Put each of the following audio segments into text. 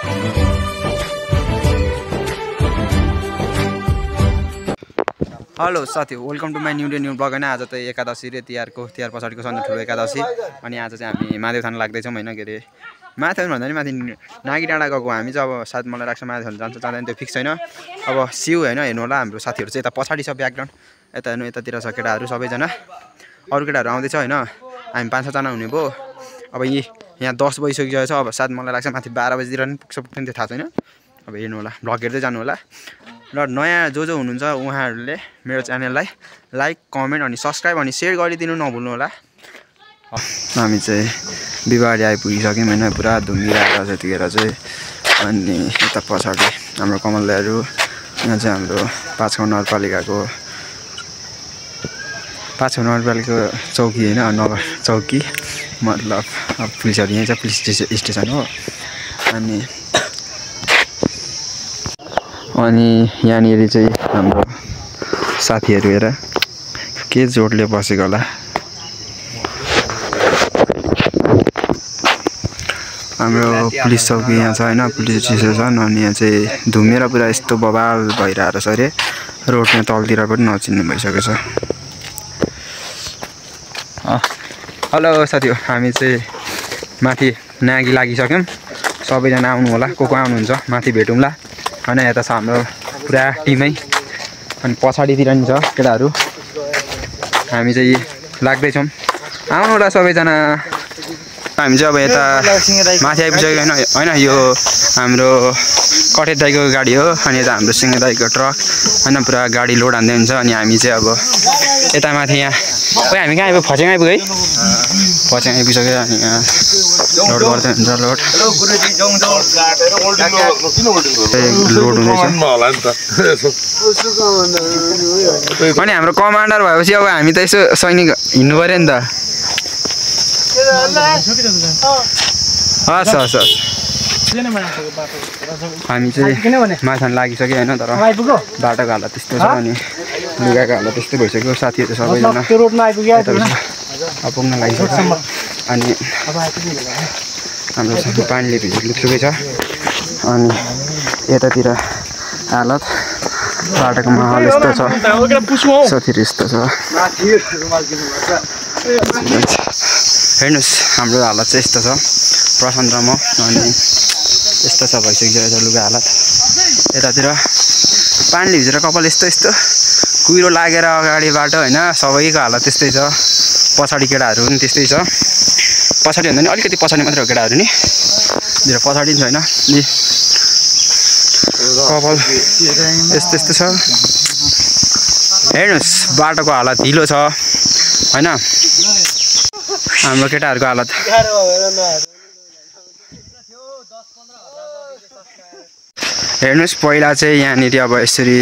Hello साथी, welcome to my new day new blog. होइन, आज त एकादशी रे तिहार पछाडिको सन्डे ठुलो एकादशी। अनि आज चाहिँ हामी महादेव थान लाग्दैछौँ होइन। के अरे माथि भन्दा नि माथि नागी डाँडा गएको हामी चाहिँ अब सायद मलाई लाग्छ महादेव थान जान्छ जाँदैन त्यो फिक्स छैन। अब सिउ होइन, हेर्नु होला हाम्रो साथीहरू चाहिँ यता पछाडि छ ब्याकग्राउन्ड, यता हेर्नु यतातिर छ केटाहरू सबैजना। अरू केटाहरू आउँदैछ होइन, हामी 5-6 जना हुने भयो। अब यहाँ 10 बजिसकिसकेको छ। अब सायद मलाई लाग्छ माथि 12 बजीतिर नि पुग्छ पुग्दैन त्यो थाहा छैन। अब हेर्नु होला, भ्लग हेर्दै जानु होला। र नयाँ जो हुनुहुन्छ उहाँहरूले मेरो च्यानललाई लाइक कमेन्ट अनि सब्सक्राइब अनि सेयर गरिदिनु नभुल्नु होला। हामी चाहिँ बिहिबारे आइपुगिसक्यौँ होइन, पुरा धुमिरहेको छ त्यतिखेर चाहिँ। अनि यता पछाडि हाम्रो कमल दाइहरू, यहाँ चाहिँ हाम्रो 5 गाउँ नगरपालिकाको चौकी होइन, नगर चौकी मतलब अब पुलिसहरू यहीँ चाहिँ पुलिस स्टेसन हो। अनि यहाँनिर चाहिँ हाम्रो साथीहरू हेर के जोडले बसेको होला। हाम्रो पुलिस चौकी यहाँ छ होइन, पुलिस स्टेसन। अनि यहाँ चाहिँ धुमेर पुरा यस्तो बवाल भइरहेको छ अरे, रोड यहाँ तलतिर पनि नचिन्ने भइसकेको छ। हेलो साथी, हामी चाहिँ माथि नागी लागिसक्यौँ। सबैजना आउनु होला, को आउनुहुन्छ माथि भेटौँला होइन। यता छ हाम्रो पुरा टिमै। अनि पछाडितिर नि छ केटाहरू। हामी चाहिँ लाग्दैछौँ, आउनु होला सबैजना। हामी चाहिँ अब यता माथि आइपुगिसक्यो होइन। यो हाम्रो कठे दाइको गाडी हो। अनि यता हाम्रो सिंह दाइको ट्रक होइन, पुरा गाडी लोड हान्दै हुन्छ। अनि हामी चाहिँ अब यता माथि यहाँ हामी कहाँ आइपुग्यो, फच्याङ आइपुग्यो है। फच्याङ आइपुगिसक्यो। अनि यहाँ लोड गर्दै हुन्छ, लोड हुँदैछ। अनि हाम्रो कमान्डर भएपछि अब हामी त यसो सैनिक हिँड्नु पऱ्यो नि त। हस् हस् हस्, हामी चाहिँ माथि लागिसक्यो होइन, तर बाटोको हालत त्यस्तो छ। अनि लुगाको हालत त्यस्तै भइसक्यो। साथीहरू सबैजना पुग्न लागिसक्छ। अनि हाम्रो पानीले भिजुकै छ। अनि यतातिर हालत बाटोको माहौल यस्तो छ, साथीहरू यस्तो छ। हेर्नुहोस् हाम्रो हालत चाहिँ यस्तो छ, प्रशान्त र म। अनि यस्तो छ भइसकिसकेको छ लुगा हालत। यतातिर पानीले भिजेर कपाल यस्तो यस्तो कुहिरो लागेर अगाडि बाटो होइन, सबैको हालत त्यस्तै छ। पछाडि केटाहरू पनि त्यस्तै छ। पछाडि भन्दा नि अलिकति पछाडि मात्रै हो केटाहरू नि, मेरो पछाडि नि छैन नि। कपाल यस्तो यस्तो छ। हेर्नुहोस् बाटोको हालत ढिलो छ होइन, हाम्रो केटाहरूको हालत। हेर्नुहोस् पहिला चाहिँ यहाँनिर अब यसरी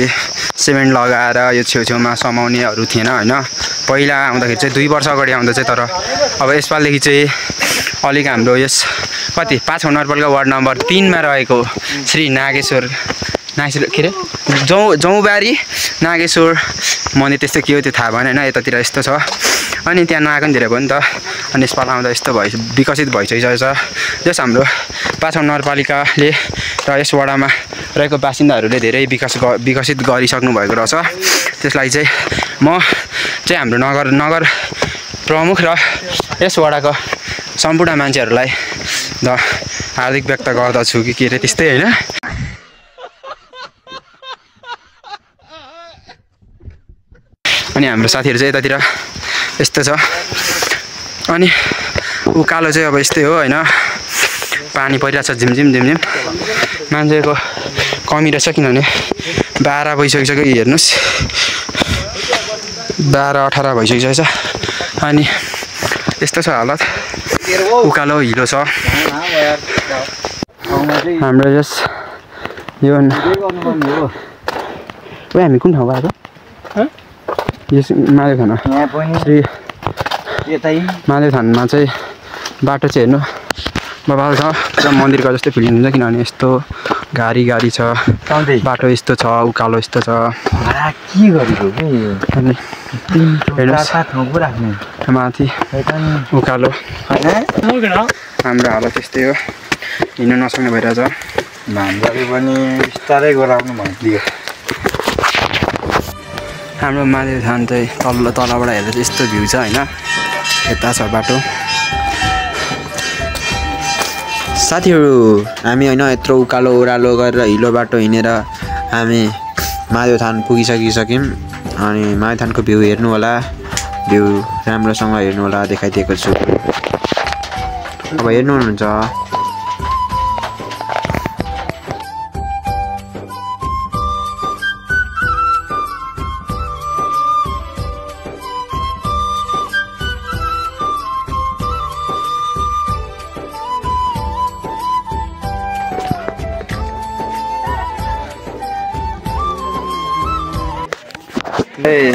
सिमेन्ट लगाएर यो छेउछेउमा समाउनेहरू थिएन होइन। पहिला आउँदाखेरि चाहिँ 2 वर्ष अगाडि आउँदा चाहिँ, तर अब यसपालिदेखि चाहिँ अलिक हाम्रो यस कति 5 नगरपालिका वार्ड नम्बर 3 मा रहेको श्री नागेश्वर के अरे जौबारी नागेश्वर मन्दिर त्यस्तो के हो त्यो थाहा भएन होइन। यतातिर यस्तो छ। अनि त्यहाँ नआएको नि धेरै भयो नि त। अनि यसपालि आउँदा यस्तो विकसित भइसकेको छ। जस हाम्रो 5 नगरपालिकाले र यस वडामा रहेको बासिन्दाहरूले धेरै विकसित गरिसक्नु भएको रहेछ। त्यसलाई चाहिँ म चाहिँ हाम्रो नगर प्रमुख र यस वडाको सम्पूर्ण मान्छेहरूलाई हार्दिक व्यक्त गर्दछु कि के अरे त्यस्तै होइन। अनि हाम्रो साथीहरू चाहिँ यतातिर यस्तो छ। अनि उकालो चाहिँ अब यस्तै हो होइन, पानी परिरहेको छ झिमझिम झिमझिम। मान्छेको कमी रहेछ, किनभने 12 बजिसकिसक्यो। हेर्नुहोस् 12-18 भइसकिसकेको छ। अनि यस्तो छ हालत, उकालो हिलो छ हाम्रो। यस यो हामी कुन ठाउँमा आएको? यस महादेव थान श्री महादेव थानमा चाहिँ बाटो चाहिँ हेर्नु बबाल छ, पुरा मन्दिरको जस्तै फिलिङ हुन्छ। किनभने यस्तो गाडी छ, बाटो यस्तो छ, उकालो यस्तो छ। के गरेको के अनि हेर्नुहोस् माथि उकालो। हाम्रो हालत त्यस्तै हो, हिँड्न नसक्ने भइरहेछ। भान्जाले पनि बिस्तारै गराउनु भनिदियो। हाम्रो महादेव थान चाहिँ तलबाट हेर्दा चाहिँ यस्तो भ्यू छ होइन, यता छ बाटो। साथीहरू हामी होइन यत्रो उकालो ओह्रालो गरेर हिलो बाटो हिँडेर हामी महादेव थान पुगिसक्यौँ। अनि महादेव थानको भ्यू हेर्नु होला, भ्यू राम्रोसँग हेर्नु होला, देखाइदिएको छु। अब हेर्नुहुन्छ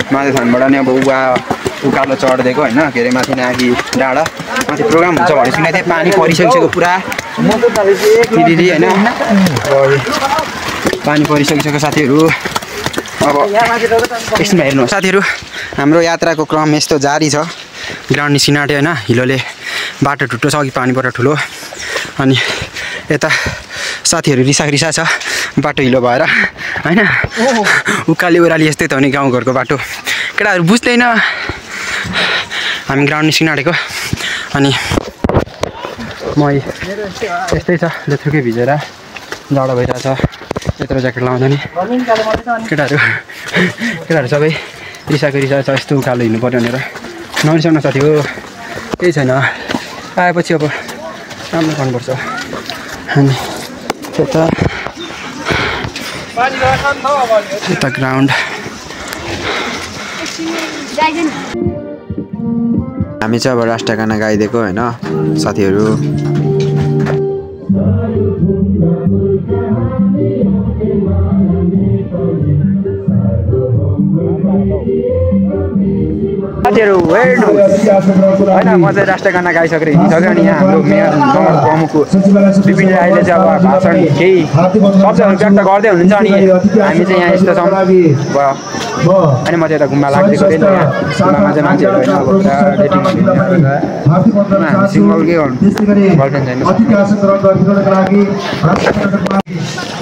महादेव थानबाट नि अब उकालो चढिदिएको होइन, के अरे माथि नागी डाँडा माथि प्रोग्राम हुन्छ भने सुनेको थिएँ। पानी परिसकिसक्यो पुरा दिदी होइन, पानी परिसकिसक्यो साथीहरू। अब एकछिनमा हेर्नु साथीहरू, हाम्रो यात्राको क्रम यस्तो जारी छ। ग्राउन्ड निस्किन आँट्यो होइन, हिलोले बाटो ठुलो छ, अघि पानीबाट ठुलो। अनि यता साथीहरू रिसा छ बाटो हिलो भएर होइन, उकाली ओह्राली यस्तै त हो नि गाउँघरको बाटो, केटाहरू बुझ्दैन। हामी ग्राउन्ड निस्किन आँटेको अनि म यस्तै छ, जत्रुकै भिजेर जाडो भइरहेछ, यत्रो ज्याकेट लाउँदा नि केटाहरू सबै रिसा छ यस्तो उकालो हिँड्नु पऱ्यो भनेर। नरिसाउन साथी हो, केही छैन, आएपछि अब राम्रो गर्नुपर्छ। अनि यता ग्राउन्ड हामी चाहिँ अब राष्ट्रिय गाना गाइदिएको होइन साथीहरू। साथीहरू वेट होइन, म चाहिँ राष्ट्रिय गाना गाइसकेर हिँडिसक्यो। अनि यहाँ हाम्रो मेयर प्रमुखको विपिन राईले चाहिँ अब भाषण केही शब्दहरू व्यक्त गर्दै हुनुहुन्छ। अनि हामी चाहिँ यहाँ यस्तो छौँ होइन, म चाहिँ यता गुम्बा लाग्दै गरेँ। गुम्बामा चाहिँ मान्छेहरू होइन अब सिङ्गल के गर्लफ्रेन्ड छैन।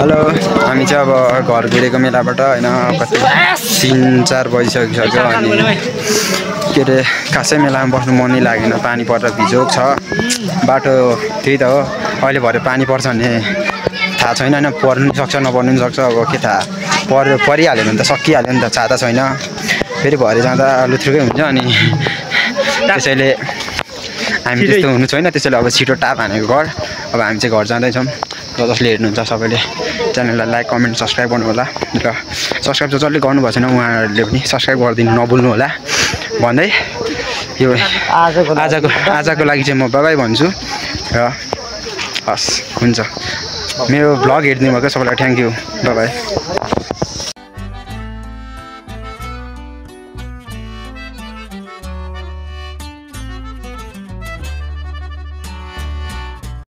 हेलो, हामी चाहिँ अब घर गएको मेलाबाट होइन, कति 3-4 बजिसकिसक्यो। अनि के अरे खासै मेलामा बस्नु मन नै लागेन, पानी परेर भिजोक छ बाटो। त्यही त हो, अहिले भरे पानी पर्छ भने थाहा छैन होइन, पर्नु पनि सक्छ नपर्नु पनि सक्छ। अब के थाहा, परिहाल्यो भने त सकिहाल्यो नि त, छाता छैन। फेरि भरे जाँदा लुथ्रुकै हुन्छ। अनि त्यसैले हामी त्यस्तो हुनु छैन, त्यसैले अब छिटो टाप हानेको घर। अब हामी चाहिँ घर जाँदैछौँ। र जसले हेर्नुहुन्छ सबैले च्यानललाई लाइक कमेन्ट सब्सक्राइब गर्नु होला। र सब्सक्राइब चाहिँ जसले गर्नुभएको छैन उहाँहरूले पनि सब्सक्राइब गरिदिनु नभुल्नु होला भन्दै यो आजको लागि चाहिँ म बाई भन्छु। र हस्, हुन्छ। मेरो भ्लग हेरिदिनु भएको सबैलाई थ्याङ्क यू, बाई।